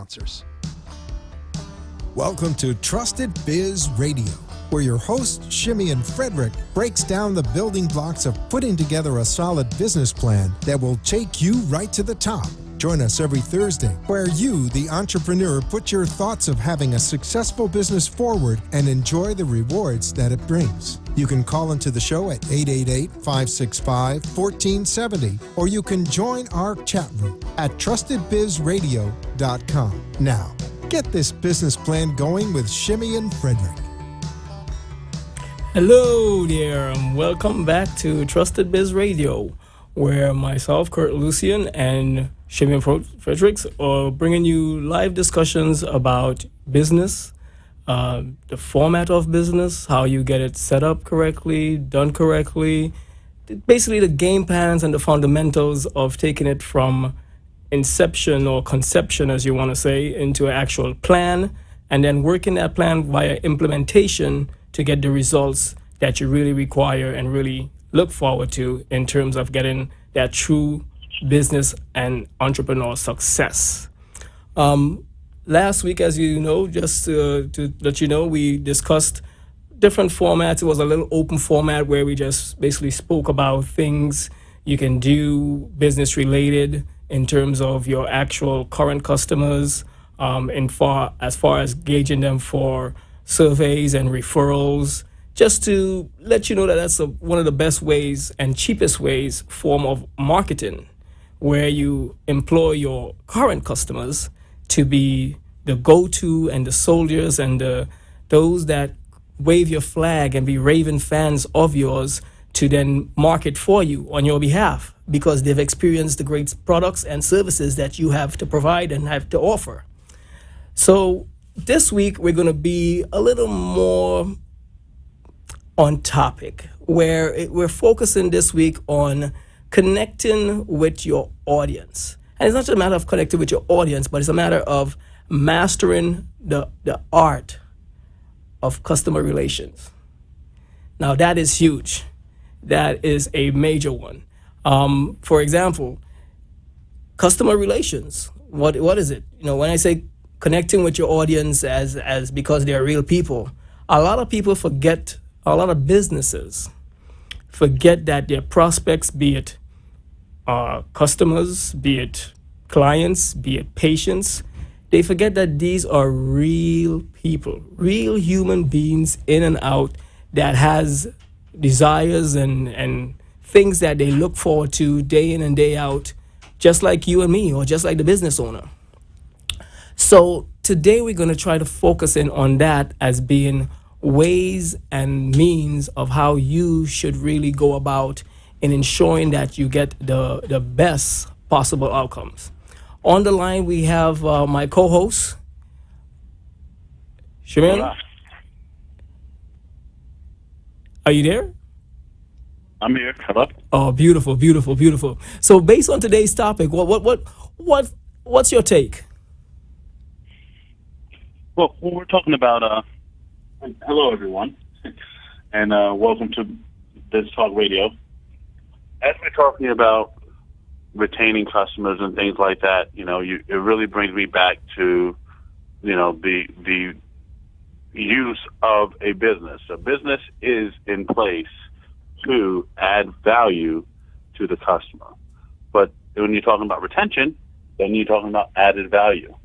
sponsors. Welcome to Trusted Biz Radio, where your host, Shimmy and Frederick, breaks down the building blocks of putting together a solid business plan that will take you right to the top. Join us every Thursday, where you, the entrepreneur, put your thoughts of having a successful business forward and enjoy the rewards that it brings. You can call into the show at 888-565-1470, or you can join our chat room at trustedbizradio.com. Now, get this business plan going with Shimmy and Frederick. Hello there, and welcome back to Trusted Biz Radio, where myself, Kurt Lucian, and Shimmy and Fredericks are bringing you live discussions about business, the format of business, how you get it set up correctly, done correctly, basically the game plans and the fundamentals of taking it from inception or conception, as you want to say, into an actual plan, and then working that plan via implementation to get the results that you really require and really look forward to in terms of getting that true business and entrepreneur success. Last week, as you know, just to let you know, we discussed different formats. It was a little open format where we just basically spoke about things you can do business related in terms of your actual current customers, as far as gauging them for surveys and referrals, just to let you know that that's one of the best ways and cheapest ways form of marketing, where you employ your current customers to be the go-to and the soldiers and those that wave your flag and be raving fans of yours to then market for you on your behalf because they've experienced the great products and services that you have to provide and have to offer. So this week we're going to be a little more on topic, where we're focusing this week on connecting with your audience. And it's not just a matter of connecting with your audience, but it's a matter of mastering the art of customer relations. Now that is huge. That is a major one. For example, customer relations. What is it? You know, when I say connecting with your audience as because they're real people, a lot of people forget, a lot of businesses forget that their prospects, be it customers, be it clients, be it patients, they forget that these are real people, real human beings in and out that has desires and things that they look forward to day in and day out, just like you and me, or just like the business owner. So today we're going to try to focus in on that as being ways and means of how you should really go about in ensuring that you get the best possible outcomes. On the line, we have my co-host, Shimon. Are you there? I'm here. Hello. Oh, beautiful, beautiful, beautiful. So, based on today's topic, what's your take? Well, we're talking about. Hello, everyone, and welcome to Biz Radio. As we're talking about retaining customers and things like that, you know, it really brings me back to, you know, the use of a business. A business is in place to add value to the customer. But when you're talking about retention, then you're talking about added value.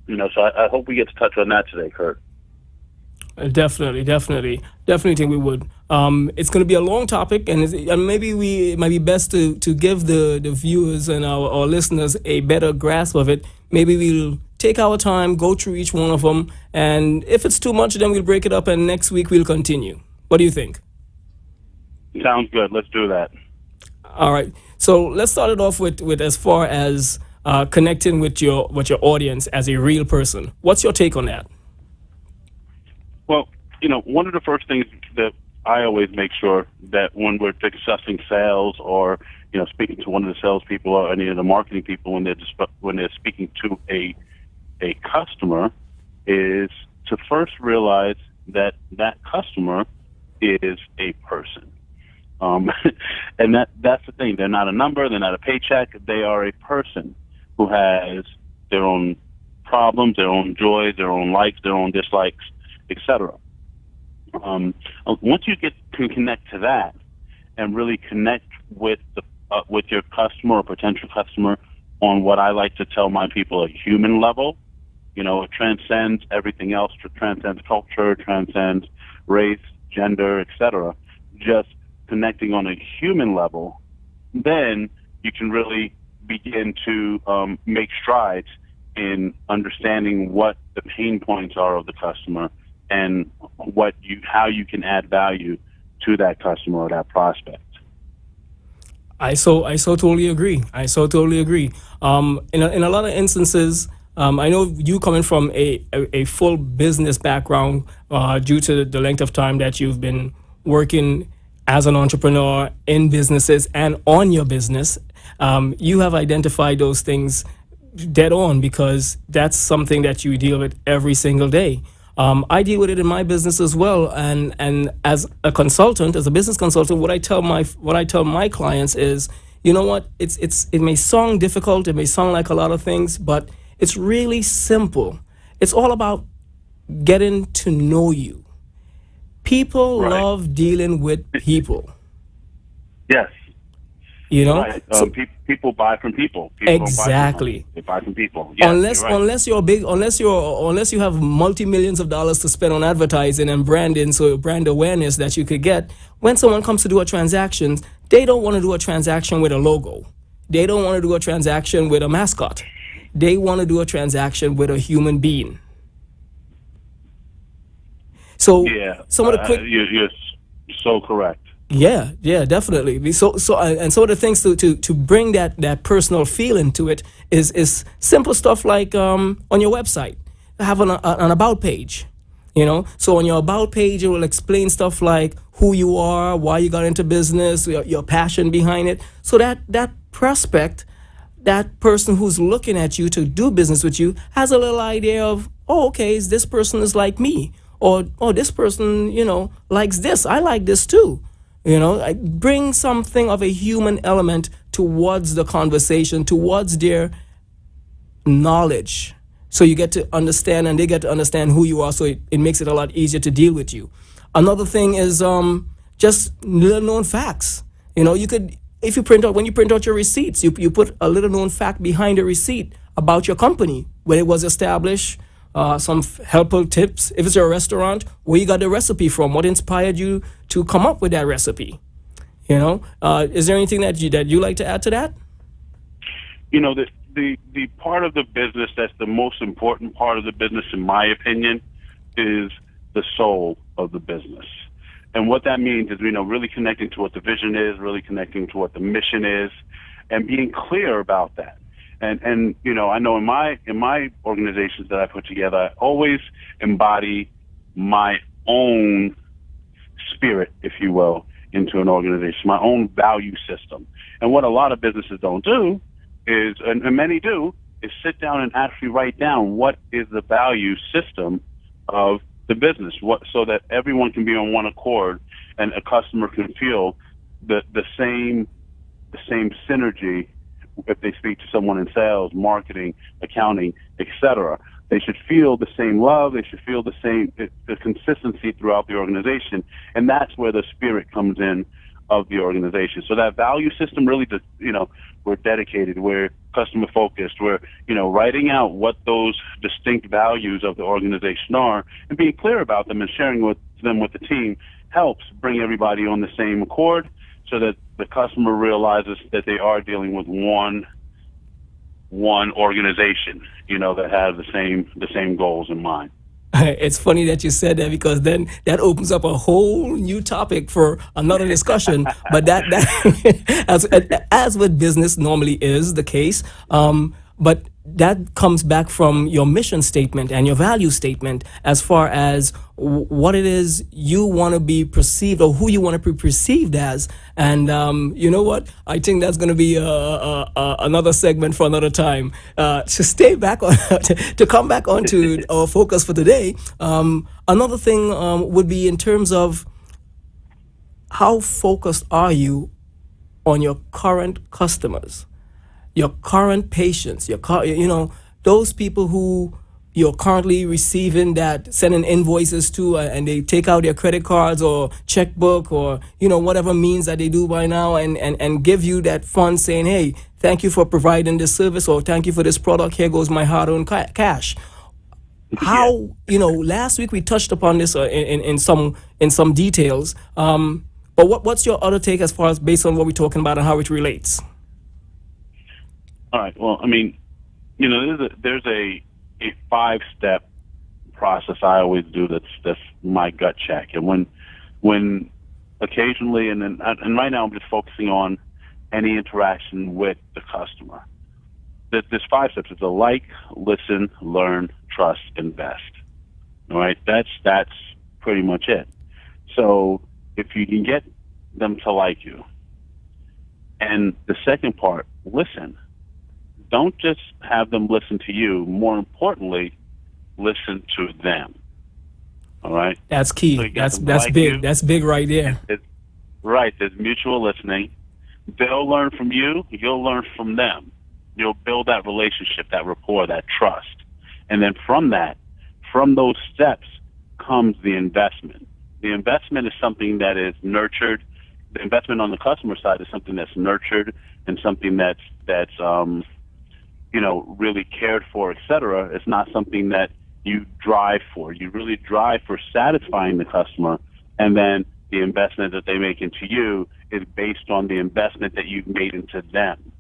You know, so I hope we get to touch on that today, Kurt. Definitely think we would. It's going to be a long topic, and maybe it might be best to give the viewers and our listeners a better grasp of it. Maybe we'll take our time, go through each one of them, and if it's too much, then we'll break it up, and next week we'll continue. What do you think? Sounds good. Let's do that. All right. So let's start it off with as far as connecting with your audience as a real person. What's your take on that? Well, you know, one of the first things that I always make sure that when we're discussing sales, or, you know, speaking to one of the salespeople or any of the marketing people when they're speaking to a customer, is to first realize that customer is a person. And that's the thing. They're not a number. They're not a paycheck. They are a person who has their own problems, their own joys, their own likes, their own dislikes, etc. Once you can connect to that and really connect with your customer or potential customer on what I like to tell my people, a human level, it transcends everything else. It transcends culture, transcends race, gender, etc. Just connecting on a human level, then you can really begin to make strides in understanding what the pain points are of the customer and how you can add value to that customer or that prospect. I so totally agree. In a lot of instances, I know you coming from a full business background due to the length of time that you've been working as an entrepreneur in businesses and on your business. You have identified those things dead on because that's something that you deal with every single day. I deal with it in my business as well, and as a consultant, as a business consultant, what I tell my clients is, you know what, it may sound difficult, it may sound like a lot of things, but it's really simple. It's all about getting to know you. People Right. love dealing with people. Yes. Right. So People buy from people. People don't buy from exactly. money. They buy from people. Yes, unless you're right. unless you have multi-millions of dollars to spend on advertising and branding, so brand awareness that you could get, when someone comes to do a transaction, they don't want to do a transaction with a logo. They don't want to do a transaction with a mascot. They want to do a transaction with a human being. So Yeah. some of the quick You're so correct. Yeah, definitely. So and some of the things to bring that personal feeling to it is simple stuff like on your website, have an about page. So on your about page, it will explain stuff like who you are, why you got into business, your passion behind it. So that prospect, that person who's looking at you to do business with you, has a little idea of, oh, okay, this person is like me, or oh, this person likes this. I like this too. I bring something of a human element towards the conversation, towards their knowledge. So you get to understand and they get to understand who you are, so it makes it a lot easier to deal with you. Another thing is just little known facts. You could, when you print out your receipts, you put a little known fact behind the receipt about your company, when it was established, some helpful tips. If it's a restaurant, where you got the recipe from, what inspired you to come up with that recipe. Is there anything that you like to add to that? The part of the business that's the most important part of the business, in my opinion, is the soul of the business. And what that means is, really connecting to what the vision is, really connecting to what the mission is, and being clear about that. And I know in my organizations that I put together, I always embody my own spirit, if you will, into an organization, my own value system. And what a lot of businesses don't do is, and many do, is sit down and actually write down what is the value system of the business, so that everyone can be on one accord and a customer can feel the same synergy. If they speak to someone in sales, marketing, accounting, etc., they should feel the same love. They should feel the consistency throughout the organization, and that's where the spirit comes in of the organization. So that value system really, we're dedicated, we're customer focused, we're writing out what those distinct values of the organization are, and being clear about them and sharing them with the team helps bring everybody on the same accord, so that the customer realizes that they are dealing with one organization, that has the same goals in mind. It's funny that you said that, because then that opens up a whole new topic for another discussion. But that as with business normally is the case, but that comes back from your mission statement and your value statement, as far as what it is you want to be perceived, or who you want to be perceived as. And you know what? I think that's going to be another segment for another time. To stay back on, to come back onto our focus for today. Another thing would be in terms of how focused are you on your current customers, your current patients, those people who you're currently receiving that sending invoices to, and they take out their credit cards or checkbook or whatever means that they do by now, and give you that fund saying, hey, thank you for providing this service, or thank you for this product, here goes my hard-earned cash. How last week we touched upon this in some details, but what's your other take as far as based on what we're talking about and how it relates? All right, well, I mean, there's a 5-step process I always do. That's my gut check. And when occasionally, and right now I'm just focusing on any interaction with the customer. There's 5 steps. It's a like, listen, learn, trust, invest. All right, that's pretty much it. So if you can get them to like you, and the second part, listen. Don't just have them listen to you. More importantly, listen to them. All right? That's key. So that's like big. you. That's big right there. Right. There's mutual listening. They'll learn from you. You'll learn from them. You'll build that relationship, that rapport, that trust. And then from those steps comes the investment. The investment is something that is nurtured. The investment on the customer side is something that's nurtured and something that's really cared for, et cetera. It's not something that you drive for. You really drive for satisfying the customer, and then the investment that they make into you is based on the investment that you've made into them.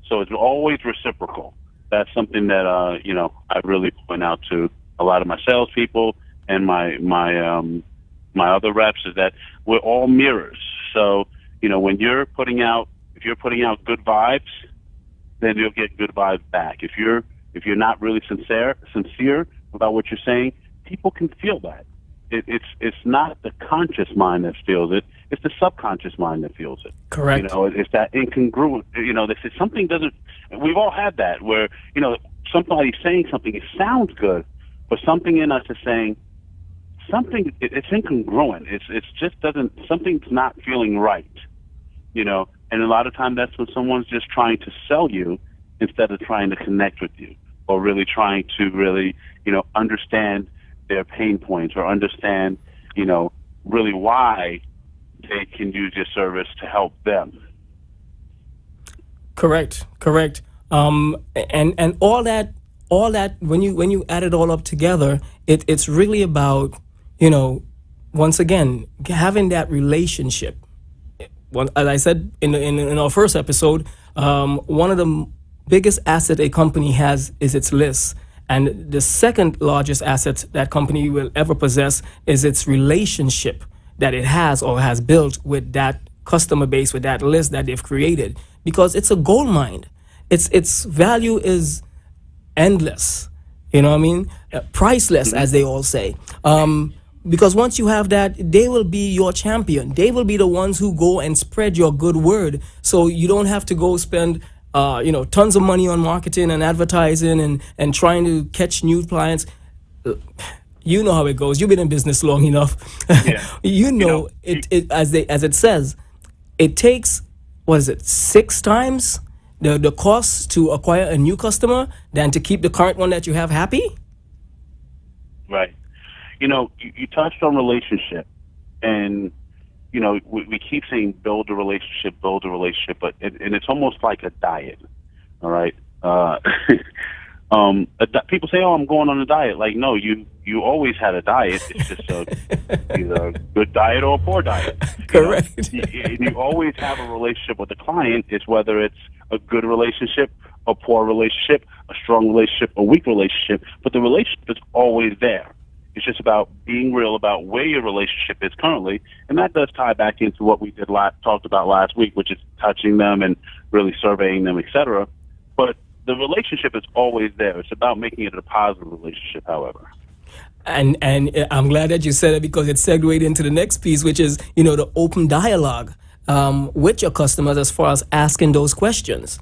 So it's always reciprocal. That's something that I really point out to a lot of my salespeople and my other reps, is that we're all mirrors. So when if you're putting out good vibes, then you'll get good vibes back. If you're not really sincere about what you're saying, people can feel that. It's not the conscious mind that feels it; it's the subconscious mind that feels it. Correct. It's that incongruent. They say something doesn't. We've all had that where somebody's saying something, it sounds good, but something in us is saying something. It's incongruent. It's just doesn't. Something's not feeling right. And a lot of times that's when someone's just trying to sell you instead of trying to connect with you, or really trying to really, understand their pain points, or understand, really why they can use your service to help them. Correct. And all that when you add it all up together, it's really about, once again, having that relationship. Well, as I said in our first episode, one of the biggest assets a company has is its list. And the second largest asset that company will ever possess is its relationship that it has or has built with that customer base, with that list that they've created. Because it's a gold mine. Its value is endless. You know what I mean? Priceless, as they all say. Because once you have that, they will be your champion. They will be the ones who go and spread your good word. So you don't have to go spend, tons of money on marketing and advertising and trying to catch new clients. You know how it goes. You've been in business long enough. Yeah. It as it says, it takes, 6 times the cost to acquire a new customer than to keep the current one that you have happy? Right. You touched on relationship, and, we keep saying build a relationship, but and it's almost like a diet, all right? People say, oh, I'm going on a diet. Like, no, you always had a diet. It's just either a good diet or a poor diet. Correct. You always have a relationship with the client. It's whether it's a good relationship, a poor relationship, a strong relationship, a weak relationship, but the relationship is always there. It's just about being real about where your relationship is currently, and that does tie back into what we talked about last week, which is touching them and really surveying them, etc. But the relationship is always there. It's about making it a positive relationship, however. And I'm glad that you said it, because it segued into the next piece, which is, the open dialogue with your customers as far as asking those questions.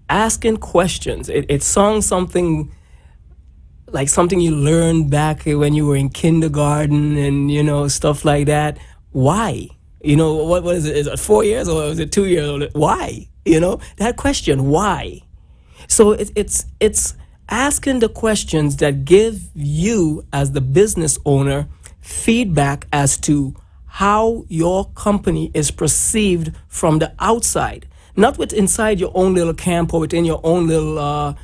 Asking questions. It sounds something like something you learned back when you were in kindergarten and, stuff like that. Why? What is it? Is it 4 years or is it 2 years old? Why? That question, why? So it's asking the questions that give you, as the business owner, feedback as to how your company is perceived from the outside, not with inside your own little camp or within your own little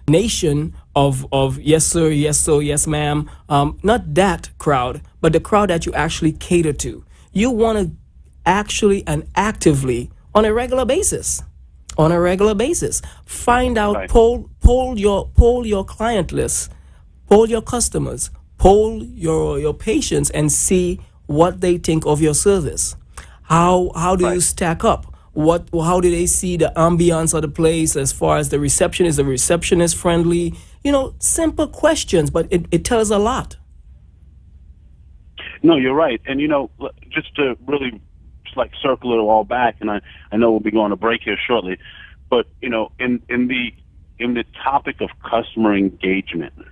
nation of yes sir, yes sir, yes ma'am. Not that crowd, but the crowd that you actually cater to. You want to actually and actively, on a regular basis, find out, Right. poll your client list, poll your customers, poll your patients, and see what they think of your service. How do you Right. stack up? How do they see the ambiance of the place as far as the reception? Is the receptionist friendly? Simple questions, but it tells a lot. No, you're right. And, just to really circle it all back, and I know we'll be going to break here shortly, but, in the topic of customer engagement,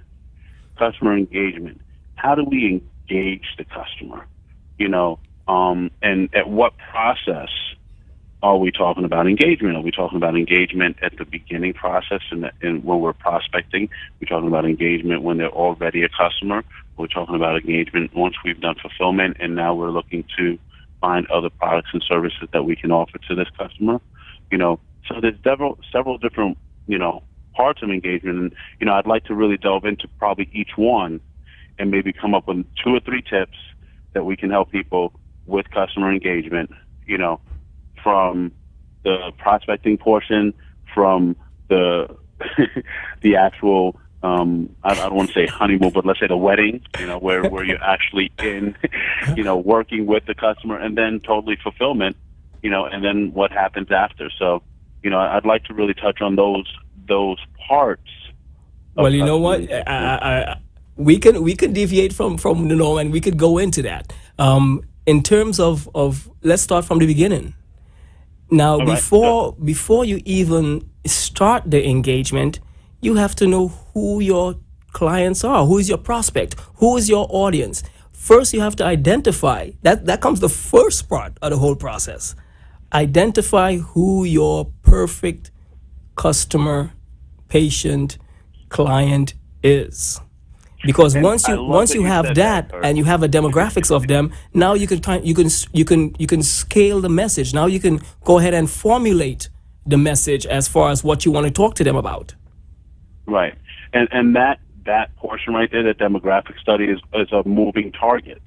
how do we engage the customer? And at what process are we talking about engagement? Are we talking about engagement at the beginning process and when we're prospecting? We're talking about engagement when they're already a customer. We're talking about engagement once we've done fulfillment and now we're looking to find other products and services that we can offer to this customer. So there's several different, parts of engagement. And, I'd like to really delve into probably each one and maybe come up with 2 or 3 tips that we can help people with customer engagement, from the prospecting portion, from the the actual I don't want to say honeymoon, but let's say the wedding, where you're actually in, working with the customer, and then totally fulfillment, and then what happens after. So, I'd like to really touch on those parts. Well, you know what? We can deviate from the norm, and we could go into that. In terms of let's start from the beginning. Now, All right. before you even start the engagement, you have to know who your clients are, who is your prospect, who is your audience. First, you have to identify that comes the first part of the whole process. Identify who your perfect customer, patient, client is. Because And once I you love once that you you have said that that, and you have a demographics of them, now you can scale the message. Now you can go ahead and formulate the message as far as what you want to talk to them about. Right. And that portion right there, the demographic study, is a moving target.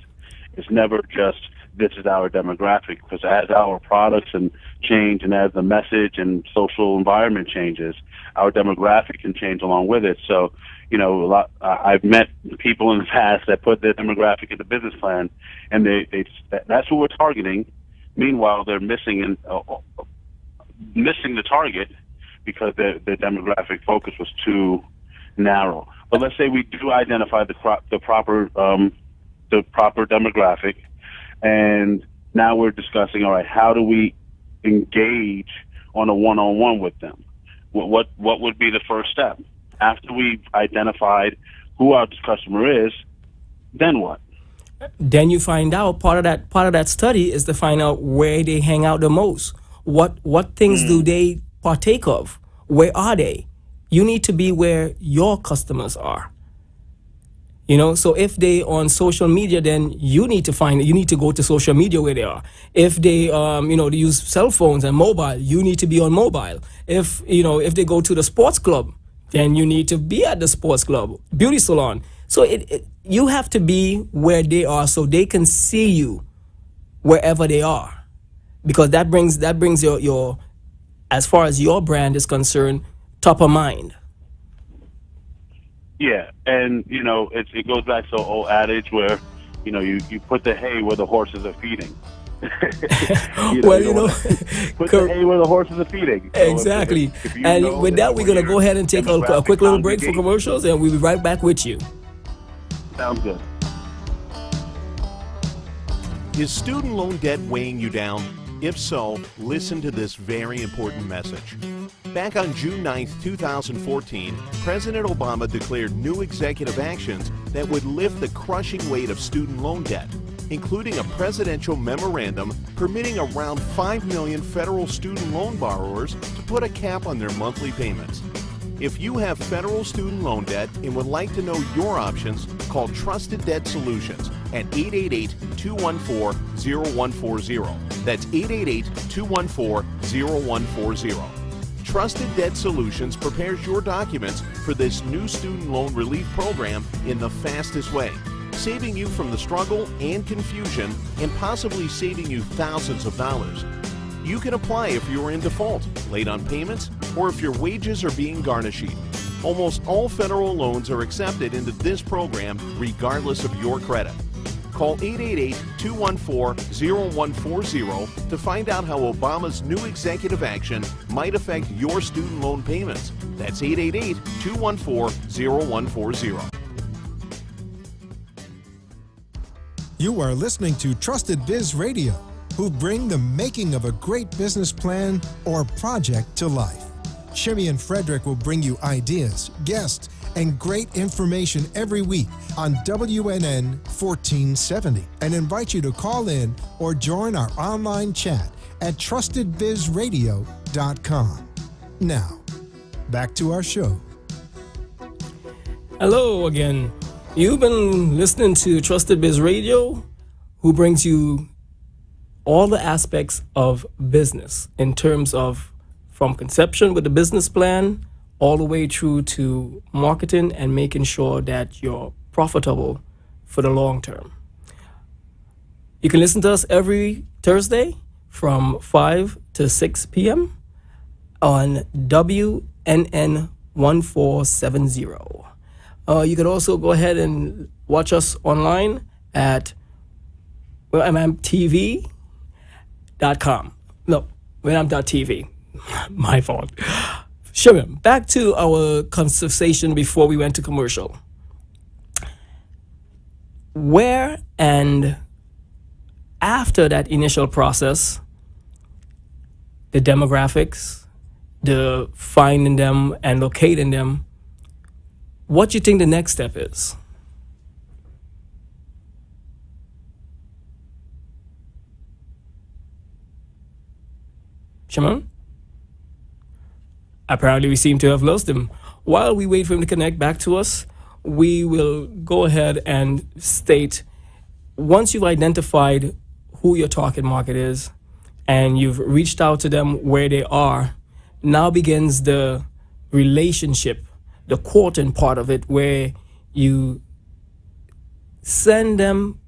It's never just this is our demographic, because as our products and change and as the message and social environment changes, our demographic can change along with it. So, I've met people in the past that put their demographic in the business plan, and that's who we're targeting. Meanwhile, they're missing the target because their demographic focus was too narrow. But let's say we do identify the proper demographic, and now we're discussing, all right, how do we engage on a one-on-one with them? What would be the first step? After we've identified who our customer is, then what? Then you find out part of that study is to find out where they hang out the most. What things do they partake of? Where are they? You need to be where your customers are. So if they on social media, then you need to go to social media where they are. If they they use cell phones and mobile, you need to be on mobile. If they go to the sports club, then you need to be at the sports club, beauty salon. So you have to be where they are so they can see you wherever they are, because that brings your as far as your brand is concerned, top of mind. Yeah, and it goes back to the old adage where you put the hay where the horses are feeding. Put the hay where the horses are feeding. So Exactly. if you And know with that, we're going to go ahead and take a quick little break for congregation- commercials, and we'll be right back with you. Sounds good. Is student loan debt weighing you down? If so, listen to this very important message. Back on June 9, 2014, President Obama declared new executive actions that would lift the crushing weight of student loan debt. including a presidential memorandum permitting around 5 million federal student loan borrowers to put a cap on their monthly payments. If you have federal student loan debt and would like to know your options, call Trusted Debt Solutions at 888-214-0140. That's 888-214-0140. Trusted Debt Solutions prepares your documents for this new student loan relief program in the fastest way, saving you from the struggle and confusion and possibly saving you thousands of dollars. You can apply if you are in default, late on payments, or if your wages are being garnished. Almost all federal loans are accepted into this program regardless of your credit. Call 888-214-0140 to find out how Obama's new executive action might affect your student loan payments. That's 888-214-0140. You are listening to Trusted Biz Radio, who bring the making of a great business plan or project to life. Shimmy and Frederick will bring you ideas, guests, and great information every week on WNN 1470 and invite you to call in or join our online chat at trustedbizradio.com. Now, back to our show. Hello again. You've been listening to Trusted Biz Radio, who brings you all the aspects of business in terms of from conception with the business plan all the way through to marketing and making sure that you're profitable for the long term. You can listen to us every Thursday from 5 to 6 p.m. on WNN 1470. You can also go ahead and watch us online at mmtv.com. No, winamp.tv. My fault. Sure. Back to our conversation before we went to commercial. Where and after that initial process, the demographics, the finding them and locating them, what do you think the next step is? Shimon? Apparently we seem to have lost him. While we wait for him to connect back to us, we will go ahead and state, once you've identified who your target market is and you've reached out to them where they are, now begins the relationship, the courting part of it, where you send them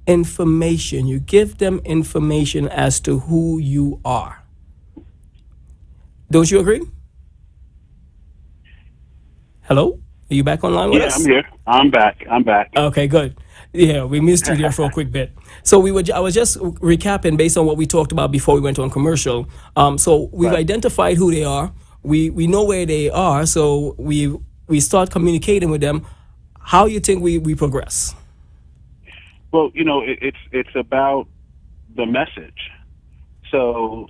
information, you give them information as to who you are. Don't you agree? Hello? Are you back online with us? Yeah, I'm here. I'm back. Okay, good. Yeah, we missed you there for a quick bit. So I was just recapping based on what we talked about before we went on commercial. So we've identified who they are. We know where they are. So we start communicating with them. How you think we progress? Well, it's about the message. So,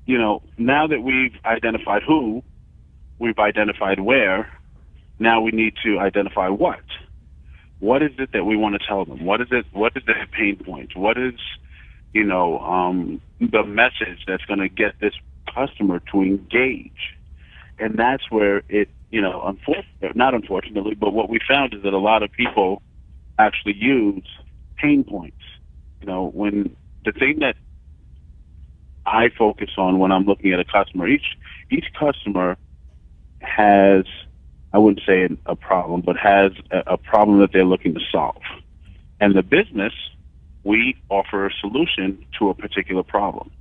now that we've identified who, we've identified where. Now we need to identify what. What is it that we want to tell them? What is it? What is their pain point? What is, the message that's going to get this customer to engage? And that's where it, not unfortunately, but what we found is that a lot of people actually use pain points. When the thing that I focus on when I'm looking at a customer, each customer has, I wouldn't say a problem, but has a problem that they're looking to solve. And the business, we offer a solution to a particular problem.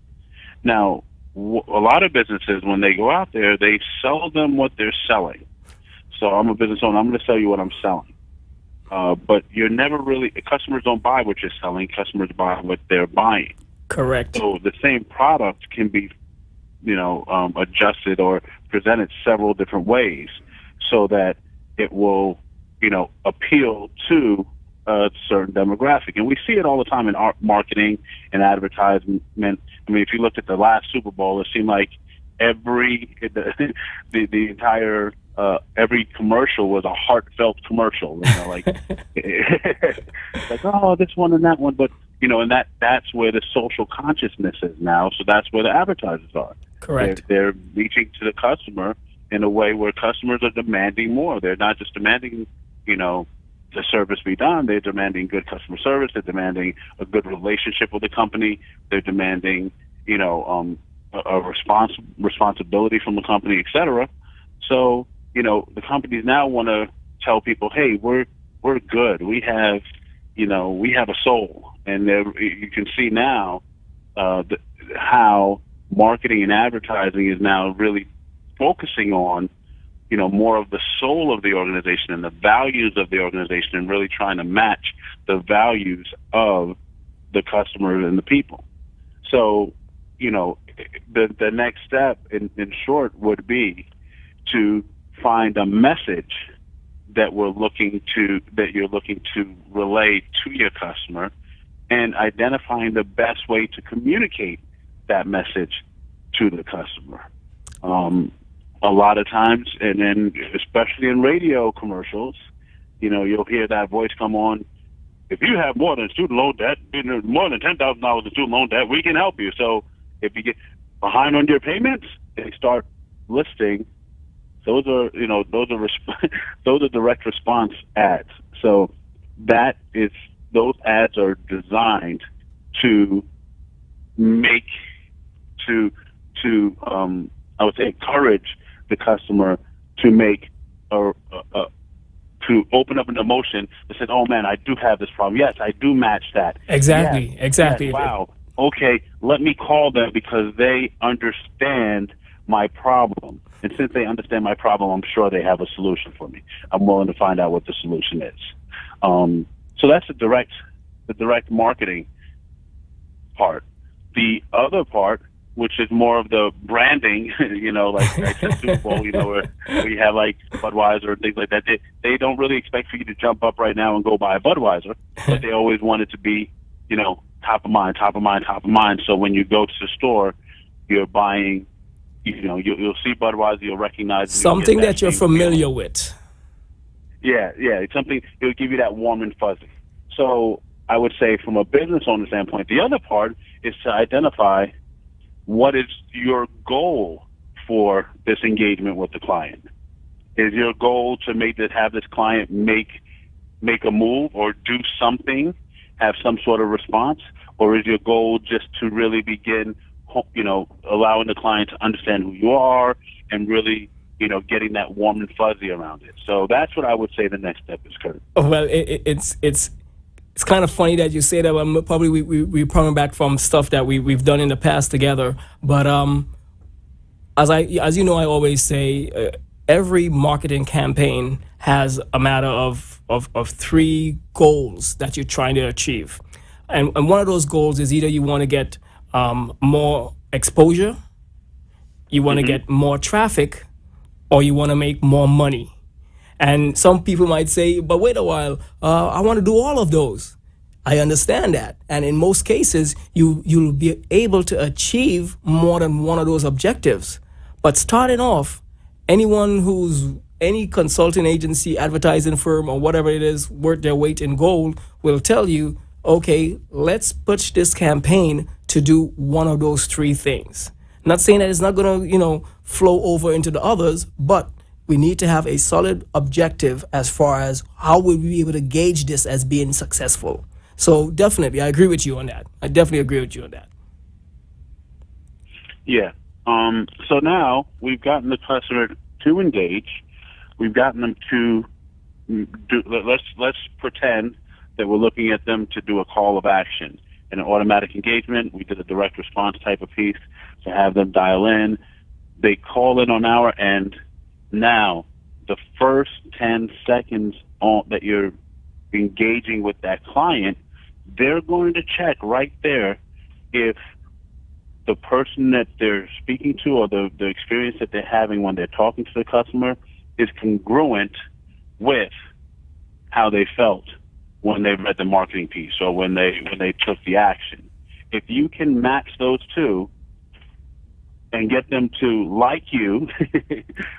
Now, a lot of businesses, when they go out there, they sell them what they're selling. So I'm a business owner, I'm going to sell you what I'm selling. But you're never really, customers don't buy what you're selling, customers buy what they're buying. Correct. So the same product can be, adjusted or presented several different ways, so that it will, appeal to a certain demographic. And we see it all the time in art marketing and advertisement. I mean, if you looked at the last Super Bowl, it seemed like every commercial was a heartfelt commercial. Like, oh, this one and that one. But and that's where the social consciousness is now. So that's where the advertisers are. Correct. They're reaching to the customer in a way where customers are demanding more. They're not just demanding, the service be done. They're demanding good customer service. They're demanding a good relationship with the company. They're demanding, a responsibility from the company, et cetera. So, the companies now want to tell people, hey, we're good. We have a soul. And you can see now how marketing and advertising is now really focusing on, more of the soul of the organization and the values of the organization, and really trying to match the values of the customers and the people. So, the next step in short would be to find a message that you're looking to relay to your customer, and identifying the best way to communicate that message to the customer. A lot of times, and then especially in radio commercials, you'll hear that voice come on. If you have more than student loan debt, more than $10,000 in student loan debt, we can help you. So if you get behind on your payments, they start listing. Those are those are direct response ads. So those ads are designed to I would say encourage the customer to make to open up an emotion that says, "Oh man, I do have this problem. Yes, I do match that. Exactly. Yes, wow. Okay, let me call them because they understand my problem. And since they understand my problem, I'm sure they have a solution for me. I'm willing to find out what the solution is." So that's the direct marketing part. The other part, which is more of the branding, like the Super Bowl, where we have like Budweiser and things like that. They don't really expect for you to jump up right now and go buy a Budweiser, but they always want it to be, top of mind. So when you go to the store, you're buying, you'll see Budweiser, you'll recognize something that you're familiar with. Yeah, it's something, it'll give you that warm and fuzzy. So I would say from a business owner standpoint, the other part is to identify what is your goal for this engagement with the client. Is your goal to have this client make a move or do something, have some sort of response, or is your goal just to really begin, allowing the client to understand who you are and really, getting that warm and fuzzy around it? So that's what I would say the next step is, Kurt. Well, it's kind of funny that you say that. Probably we're coming back from stuff that we've done in the past together. But as you know, I always say every marketing campaign has a matter of three goals that you're trying to achieve, and one of those goals is either you want to get more exposure, you want to get more traffic, or you want to make more money. And some people might say, but wait a while, I want to do all of those. I understand that. And in most cases, you'll be able to achieve more than one of those objectives. But starting off, any consulting agency, advertising firm, or whatever it is, worth their weight in gold, will tell you, okay, let's push this campaign to do one of those three things. Not saying that it's not going to, flow over into the others, but we need to have a solid objective as far as how will we be able to gauge this as being successful. So definitely, I agree with you on that. Yeah. So now we've gotten the customer to engage. We've gotten them to let's pretend that we're looking at them to do a call of action. In an automatic engagement, we did a direct response type of piece to have them dial in. They call in on our end. Now, the first 10 seconds that you're engaging with that client, they're going to check right there if the person that they're speaking to or the experience that they're having when they're talking to the customer is congruent with how they felt when they read the marketing piece or when they took the action. If you can match those two and get them to like you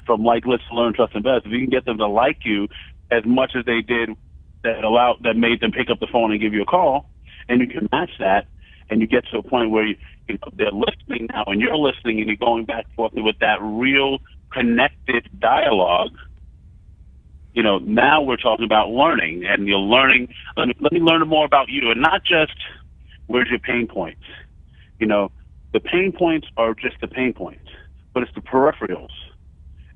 from like, let's learn, trust, invest. If you can get them to like you as much as they did that made them pick up the phone and give you a call, and you can match that, and you get to a point where they're listening now, and you're listening, and you're going back and forth with that real connected dialogue. Now we're talking about learning, and you're learning. Let me learn more about you, and not just where's your pain points. The pain points are just the pain points, but it's the peripherals.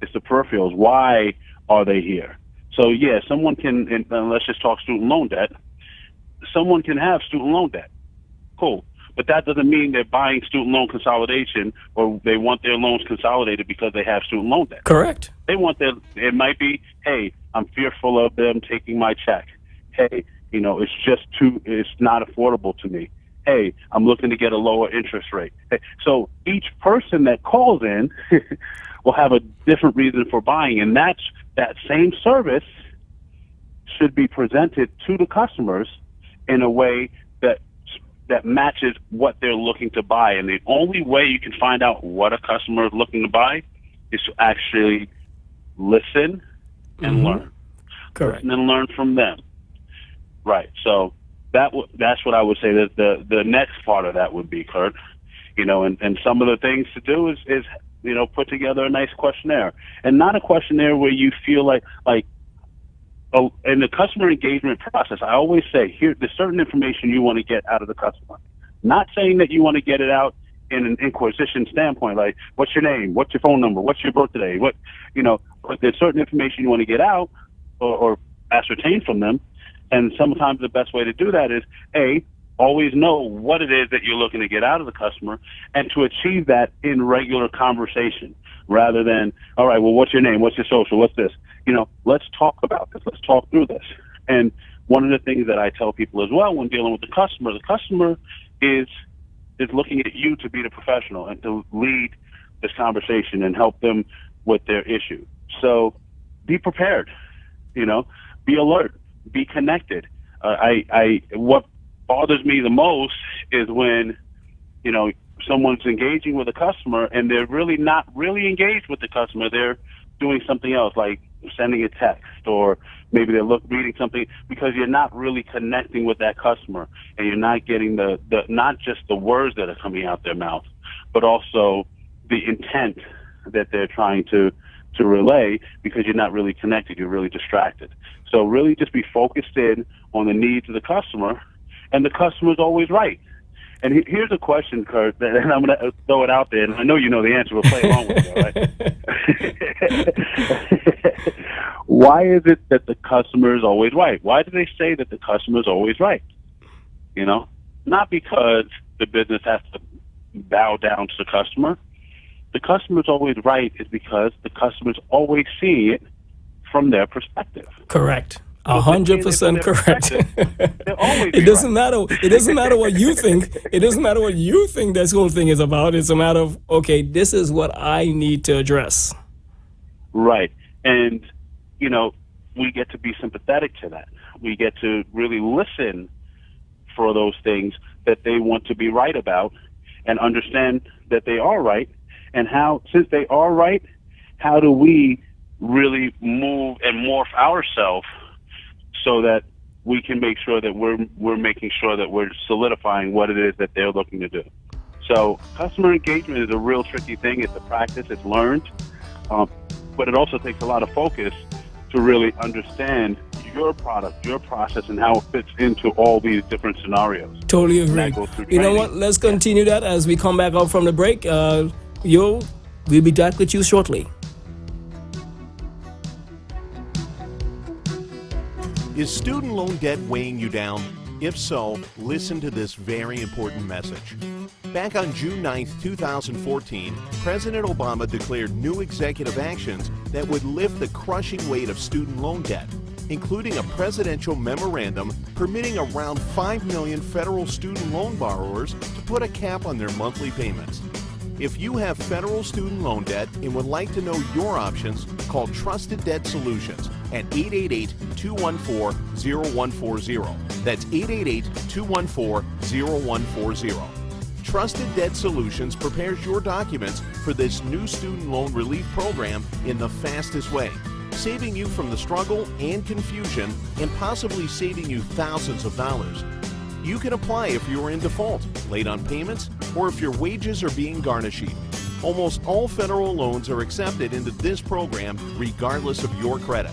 It's the peripherals. Why are they here? So yeah, someone can, and let's just talk student loan debt. Someone can have student loan debt. Cool. But that doesn't mean they're buying student loan consolidation, or they want their loans consolidated because they have student loan debt. Correct. They want it might be, hey, I'm fearful of them taking my check. Hey, it's not affordable to me. Hey, I'm looking to get a lower interest rate. Hey, so each person that calls in will have a different reason for buying, and that same service should be presented to the customers in a way that matches what they're looking to buy. And the only way you can find out what a customer is looking to buy is to actually listen and learn. Correct. And then learn from them. Right. So that's what I would say that the next part of that would be, Kurt. And some of the things to do is put together a nice questionnaire, and not a questionnaire where you feel like in the customer engagement process, I always say, there's certain information you want to get out of the customer. Not saying that you want to get it out in an inquisition standpoint, like, what's your name? What's your phone number? What's your birthday? But there's certain information you want to get out or ascertain from them. And sometimes the best way to do that is, always know what it is that you're looking to get out of the customer, and to achieve that in regular conversation, rather than, all right, well, what's your name? What's your social? What's this? Let's talk about this. Let's talk through this. And one of the things that I tell people as well when dealing with the customer is looking at you to be the professional and to lead this conversation and help them with their issue. So be prepared, be alert, be connected. What bothers me the most is when, someone's engaging with a customer and they're really not really engaged with the customer. They're doing something else, like sending a text, or maybe they're reading something, because you're not really connecting with that customer, and you're not getting the not just the words that are coming out their mouth, but also the intent that they're trying to relay, because you're not really connected. You're really distracted. So really just be focused in on the needs of the customer, and the customer's always right. And here's a question, Kurt, and I'm going to throw it out there, and I know you know the answer. We'll play along with it, all right? Why is it that the customer is always right? Why do they say that the customer is always right? Not because the business has to bow down to the customer. The customer is always right is because the customer is always seeing it from their perspective. Correct. 100% correct. It doesn't matter. It doesn't matter what you think. It doesn't matter what you think this whole thing is about. It's a matter of, okay, this is what I need to address. Right. And, we get to be sympathetic to that. We get to really listen for those things that they want to be right about, and understand that they are right. And how, since they are right, how do we really move and morph ourselves so that we can make sure that we're making sure that we're solidifying what it is that they're looking to do. So customer engagement is a real tricky thing. It's a practice. It's learned. But it also takes a lot of focus to really understand your product, your process, and how it fits into all these different scenarios. Totally agree. You know what? Let's continue that as we come back up from the break. We'll be back with you shortly. Is student loan debt weighing you down? If so, listen to this very important message. Back on June 9, 2014, President Obama declared new executive actions that would lift the crushing weight of student loan debt, including a presidential memorandum permitting around 5 million federal student loan borrowers to put a cap on their monthly payments. If you have federal student loan debt and would like to know your options, call Trusted Debt Solutions at 888-214-0140. That's 888-214-0140. Trusted Debt Solutions prepares your documents for this new student loan relief program in the fastest way, saving you from the struggle and confusion, and possibly saving you thousands of dollars. You can apply if you are in default, late on payments, or if your wages are being garnished. Almost all federal loans are accepted into this program regardless of your credit.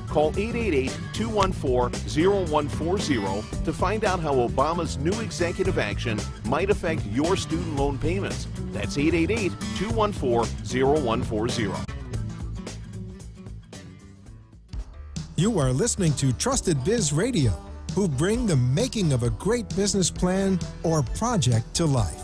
Call 888-214-0140 to find out how Obama's new executive action might affect your student loan payments. That's 888-214-0140. You are listening to Trusted Biz Radio, who bring the making of a great business plan or project to life.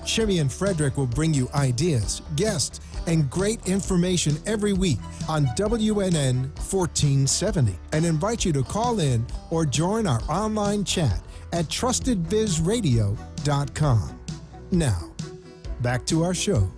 Shimmy and Frederick will bring you ideas, guests, and great information every week on WNN 1470 and invite you to call in or join our online chat at trustedbizradio.com. Now, back to our show.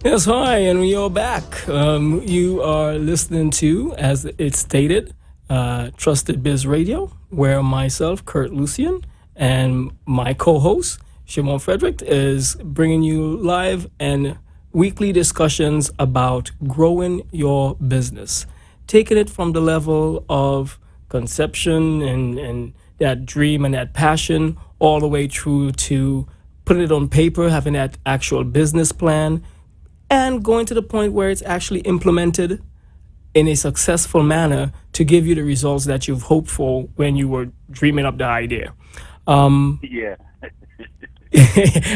Yes, hi, and we are back. You are listening to, as it stated, Trusted Biz Radio, where myself, Kurt Lucian, and my co-host, Shimon Frederick, is bringing you live and weekly discussions about growing your business, taking it from the level of conception and that dream and that passion all the way through to putting it on paper, having that actual business plan, and going to the point where it's actually implemented in a successful manner to give you the results that you've hoped for when you were dreaming up the idea. Yeah.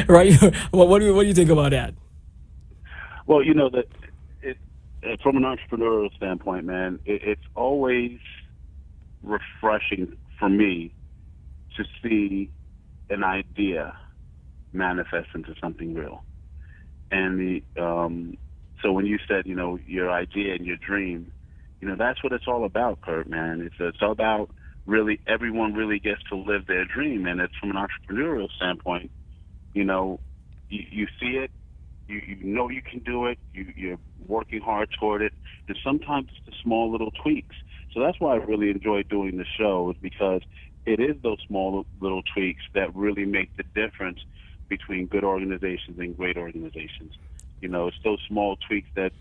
Right? What do you think about that? Well, that from an entrepreneurial standpoint, man, it's always refreshing for me to see an idea manifest into something real. And so when you said, your idea and your dream, that's what it's all about, Kurt, man. It's all about really everyone really gets to live their dream. And it's from an entrepreneurial standpoint, you see it, you know you can do it, you're working hard toward it. And sometimes it's the small little tweaks. So that's why I really enjoy doing the show, is because it is those small little tweaks that really make the difference between good organizations and great organizations. It's those small tweaks that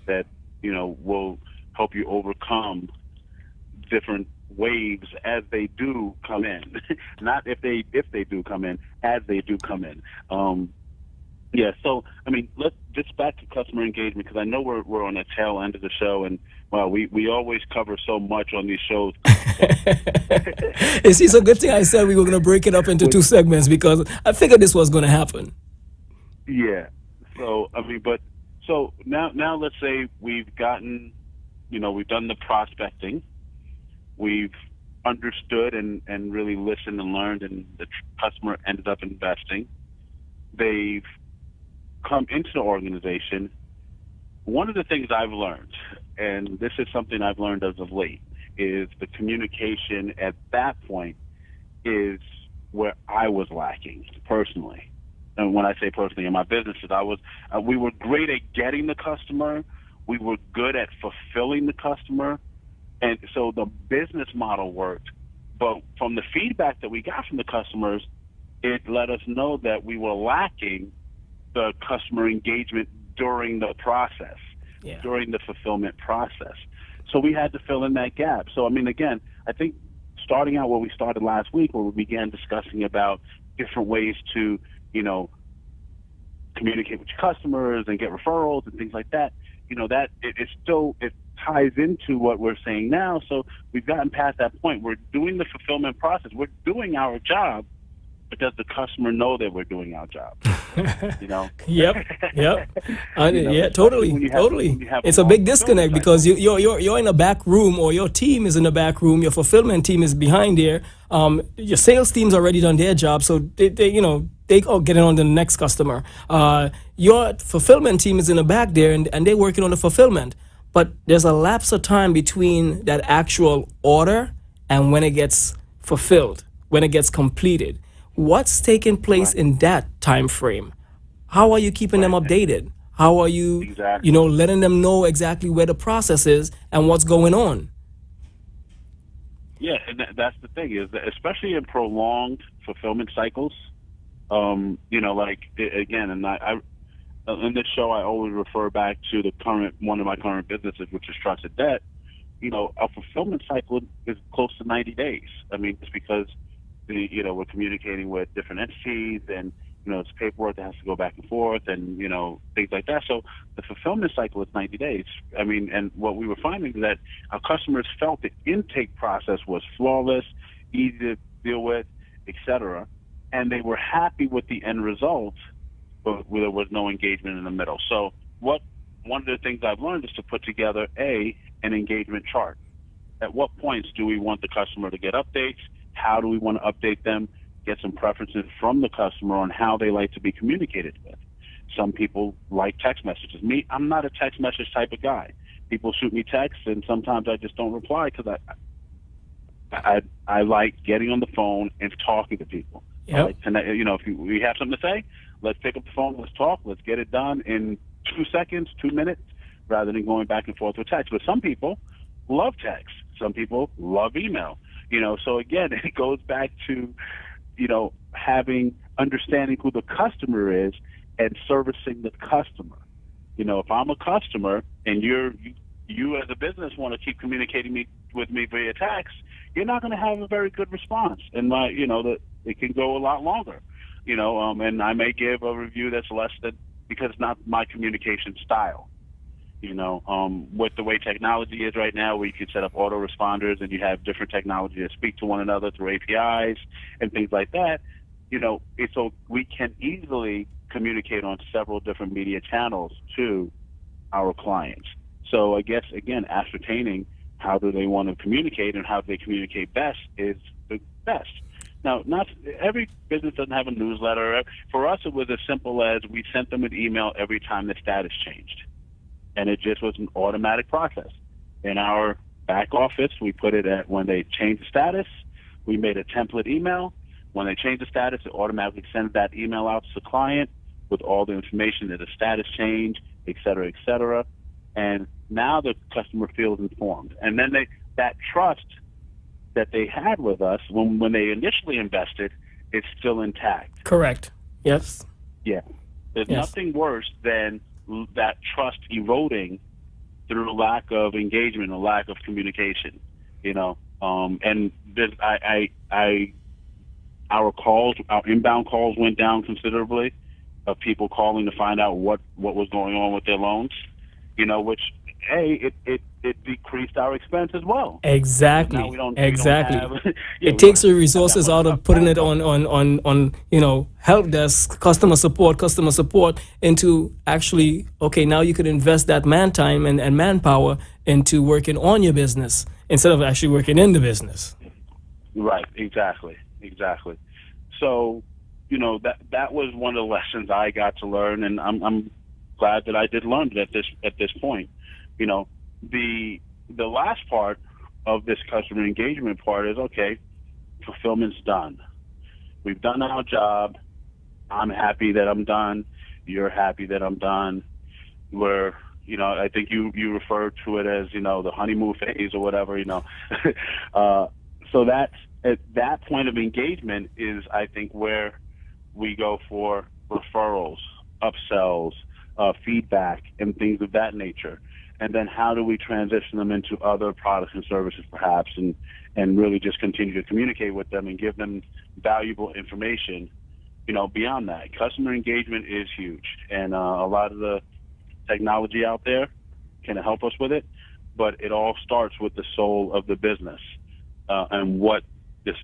will help you overcome different waves as they do come in. Not if they do come in, as they do come in. So let's just back to customer engagement, because I know we're on the tail end of the show, and we always cover so much on these shows. It's a good thing I said we were going to break it up into two segments, because I figured this was going to happen. Yeah. So now let's say we've gotten, we've done the prospecting, we've understood and really listened and learned, and the customer ended up investing. They've come into the organization. One of the things I've learned, and this is something I've learned as of late, is the communication at that point is where I was lacking personally. And when I say personally, in my businesses, we were great at getting the customer. We were good at fulfilling the customer. And so the business model worked. But from the feedback that we got from the customers, it let us know that we were lacking the customer engagement during the process, during the fulfillment process. So we had to fill in that gap. So, again, I think starting out where we started last week, where we began discussing about different ways to, communicate with your customers and get referrals and things like that, that it ties into what we're saying now. So we've gotten past that point. We're doing the fulfillment process. We're doing our job, but does the customer know that we're doing our job? Yep. Yeah, totally. It's a big disconnect, because you're in a back room, or your team is in the back room. Your fulfillment team is behind there. Your sales team's already done their job, so they all getting on to the next customer. Your fulfillment team is in the back there, and they're working on the fulfillment. But there's a lapse of time between that actual order and when it gets fulfilled, when it gets completed. What's taking place in that time frame? How are you keeping them updated? How are you, letting them know exactly where the process is and what's going on? Yeah, and that's the thing, is that especially in prolonged fulfillment cycles, again, and I in this show, I always refer back to one of my current businesses, which is Trusted Debt. A fulfillment cycle is close to 90 days. It's because we're communicating with different entities, and it's paperwork that has to go back and forth, and things like that. So the fulfillment cycle is 90 days. I mean, and what we were finding is that our customers felt the intake process was flawless, easy to deal with, etc., and they were happy with the end result, but there was no engagement in the middle. So one of the things I've learned is to put together an engagement chart. At what points do we want the customer to get updates? How do we want to update them? Get some preferences from the customer on how they like to be communicated with. Some people like text messages. Me, I'm not a text message type of guy. People shoot me texts, and sometimes I just don't reply because I like getting on the phone and talking to people. Yep. If we have something to say, let's pick up the phone, let's talk, let's get it done in 2 seconds, 2 minutes, rather than going back and forth with text. But some people love text. Some people love email. So again, it goes back to understanding who the customer is and servicing the customer. If I'm a customer and you as a business want to keep communicating with me via text, you're not going to have a very good response, and it can go a lot longer. And I may give a review that's less than, because it's not my communication style. With the way technology is right now, where you can set up autoresponders and you have different technology that speak to one another through APIs and things like that, we can easily communicate on several different media channels to our clients. So I guess, again, ascertaining how do they want to communicate and how they communicate best is the best. Now, not every business doesn't have a newsletter. For us, it was as simple as we sent them an email every time the status changed. And it just was an automatic process. In our back office, we put it at when they change the status, we made a template email. When they change the status, it automatically sends that email out to the client with all the information that the status change, et cetera, et cetera. And now the customer feels informed. And then that trust that they had with us when they initially invested, it's still intact. Correct. Yes. Yeah. There's Yes. nothing worse than that trust eroding through lack of engagement or lack of communication, and our inbound calls went down considerably, of people calling to find out what was going on with their loans, which it decreased our expense as well. Exactly. Now we don't Exactly. have, It takes the resources out of putting it on help desk, customer support into actually, okay, now you could invest that man time and manpower into working on your business instead of actually working in the business. Right. Exactly. So, that was one of the lessons I got to learn, and I'm glad that I did learn it at this point. The last part of this customer engagement part is, okay, fulfillment's done. We've done our job. I'm happy that I'm done. You're happy that I'm done. I think you referred to it as, the honeymoon phase or whatever, So that's, at that point of engagement is, I think, where we go for referrals, upsells, feedback, and things of that nature. And then how do we transition them into other products and services, perhaps, and really just continue to communicate with them and give them valuable information, beyond that. Customer engagement is huge, and a lot of the technology out there can help us with it, but it all starts with the soul of the business and what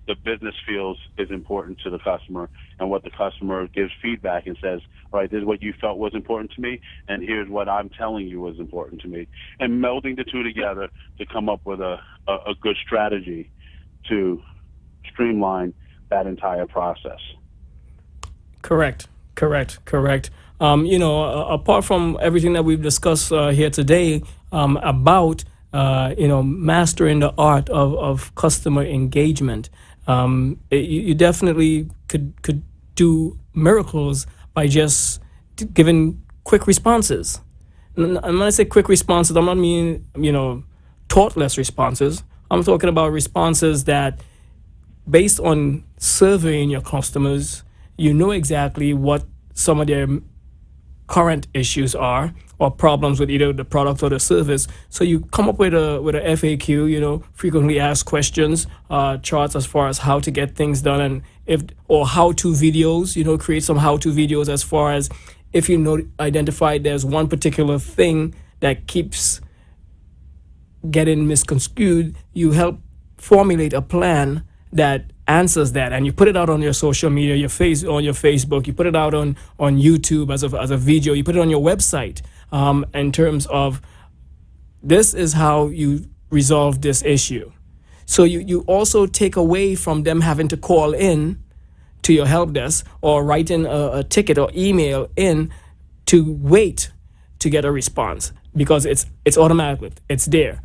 the business feels is important to the customer, and what the customer gives feedback and says, all right, this is what you felt was important to me, and here's what I'm telling you was important to me. And melding the two together to come up with a good strategy to streamline that entire process. Correct. Apart from everything that we've discussed here today about mastering the art of customer engagement, you definitely could do miracles by just giving quick responses. And when I say quick responses, I'm not meaning thoughtless responses. I'm talking about responses that, based on surveying your customers, you know exactly what some of their current issues are, or problems with either the product or the service. So you come up with a FAQ, frequently asked questions, charts as far as how to get things done, and or how-to videos. Create some how-to videos as far as if identify there's one particular thing that keeps getting misconstrued, you help formulate a plan that answers that, and you put it out on your social media, on your Facebook, you put it out on YouTube as a video, you put it on your website, in terms of this is how you resolve this issue. So you also take away from them having to call in to your help desk or write in a ticket or email in to wait to get a response, because it's automatic, it's there.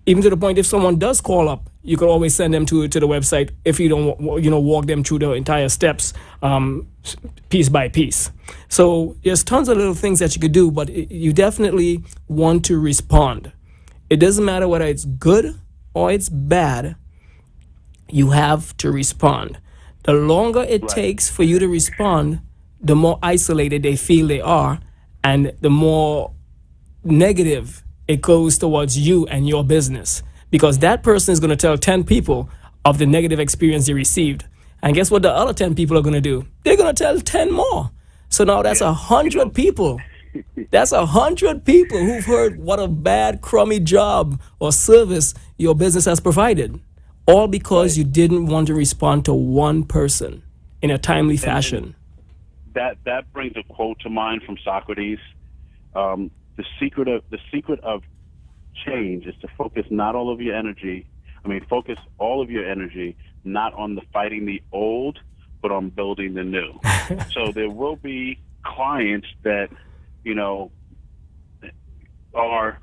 Even to the point, if someone does call up, you could always send them to the website if you don't walk them through the entire steps, piece by piece. So there's tons of little things that you could do, but you definitely want to respond. It doesn't matter whether it's good or it's bad, you have to respond. The longer it takes for you to respond, the more isolated they feel they are, and the more negative it goes towards you and your business, because that person is going to tell 10 people of the negative experience they received. And guess what the other 10 people are going to do? They're going to tell 10 more. So now that's 100 people. That's 100 people who've heard what a bad, crummy job or service your business has provided, all because you didn't want to respond to one person in a timely fashion. That brings a quote to mind from Socrates. The secret of change is to focus all of your energy not on the fighting the old, but on building the new. So there will be clients that are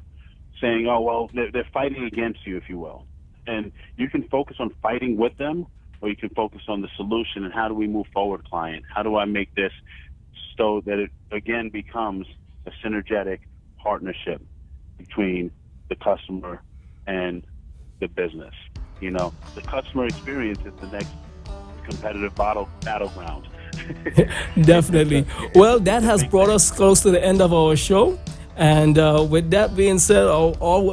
saying, oh well, they're fighting against you, if you will, and you can focus on fighting with them, or you can focus on the solution and how do we move forward, client? How do I make this so that it again becomes a synergetic partnership between the customer and the business? The customer experience is the next competitive battleground. Definitely. Well, that has brought us close to the end of our show. And with that being said,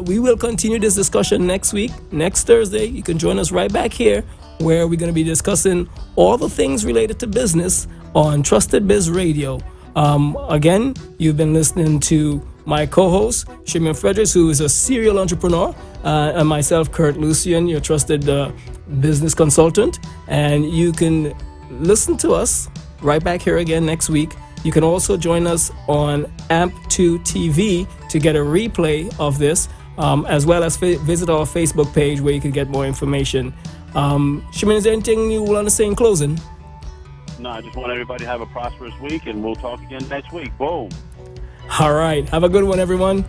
we will continue this discussion next week. Next Thursday, you can join us right back here, where we're going to be discussing all the things related to business on Trusted Biz Radio. Again, you've been listening to my co-host, Shimon Fredericks, who is a serial entrepreneur, and myself, Kurt Lucian, your trusted business consultant. And you can listen to us right back here again next week. You can also join us on AMP2 TV to get a replay of this, as well as visit our Facebook page where you can get more information. Shimon, is there anything you want to say in closing? No, I just want everybody to have a prosperous week, and we'll talk again next week. Boom. All right. Have a good one, everyone.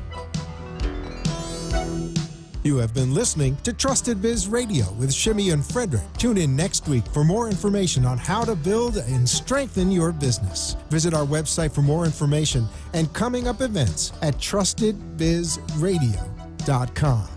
You have been listening to Trusted Biz Radio with Shimmy and Frederick. Tune in next week for more information on how to build and strengthen your business. Visit our website for more information and coming up events at trustedbizradio.com.